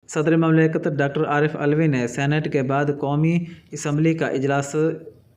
صدر مملکت ڈاکٹر عارف علوی نے سینیٹ کے بعد قومی اسمبلی کا اجلاس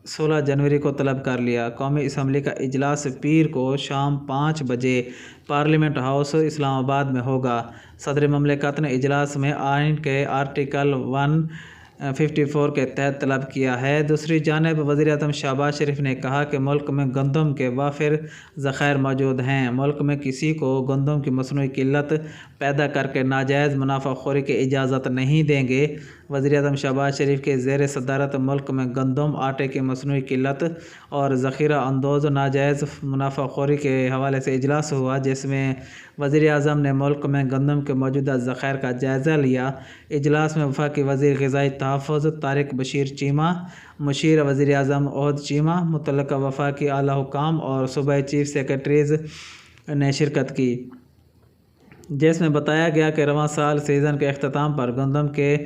16 جنوری کو طلب کر لیا۔ قومی اسمبلی کا اجلاس پیر کو شام 5 بجے پارلیمنٹ ہاؤس اسلام آباد میں ہوگا۔ صدر مملکت نے اجلاس میں آئین کے آرٹیکل 154 کے تحت طلب کیا ہے۔ دوسری جانب وزیر اعظم شہباز شریف نے کہا کہ ملک میں گندم کے وافر ذخائر موجود ہیں۔ ملک میں کسی کو گندم کی مصنوعی قلت پیدا کر کے ناجائز منافع خوری کی اجازت نہیں دیں گے۔ وزیر اعظم شہباز شریف کے زیر صدارت ملک میں گندم، آٹے کی مصنوعی قلت اور ذخیرہ اندوز ناجائز منافع خوری کے حوالے سے اجلاس ہوا، جس میں وزیر اعظم نے ملک میں گندم کے موجودہ ذخائر کا جائزہ لیا۔ اجلاس میں وفاقی وزیر غذائی تحفظ طارق بشیر چیمہ، مشیر وزیر اعظم عہد چیمہ، متعلقہ وفاقی اعلیٰ حکام اور صوبائی چیف سیکرٹریز نے شرکت کی، جس میں بتایا گیا کہ رواں سال سیزن کے اختتام پر گندم کے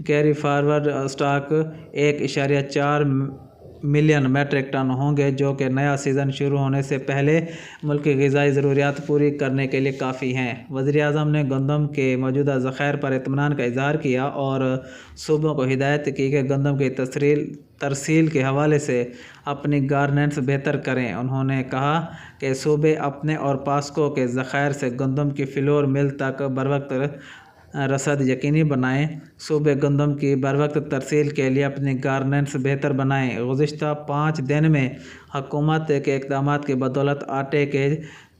carry forward stock 1.4 million metric ton ہوں گے، جو کہ نیا سیزن شروع ہونے سے پہلے ملک کی غذائی ضروریات پوری کرنے کے لیے کافی ہیں۔ وزیر اعظم نے گندم کے موجودہ ذخائر پر اطمینان کا اظہار کیا اور صوبوں کو ہدایت کی کہ گندم کی ترسیل کے حوالے سے اپنی گورننس بہتر کریں۔ انہوں نے کہا کہ صوبے اپنے اور پاسکو کے ذخائر سے گندم کی فلور مل تک بروقت رسد یقینی بنائیں۔ صوبے گندم کی بروقت ترسیل کے لیے اپنی گورننس بہتر بنائیں۔ گزشتہ 5 دن میں حکومت کے اقدامات کی بدولت آٹے کے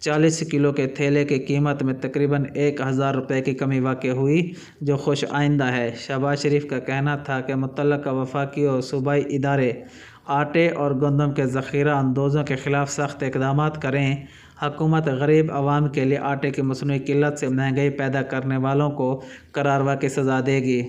40 کلو کے تھیلے کی قیمت میں تقریباً 1000 روپے کی کمی واقع ہوئی، جو خوش آئندہ ہے۔ شہباز شریف کا کہنا تھا کہ متعلقہ وفاقی اور صوبائی ادارے آٹے اور گندم کے ذخیرہ اندوزوں کے خلاف سخت اقدامات کریں۔ حکومت غریب عوام کے لیے آٹے کی مصنوعی قلت سے مہنگائی پیدا کرنے والوں کو قرار واقعی سزا دے گی۔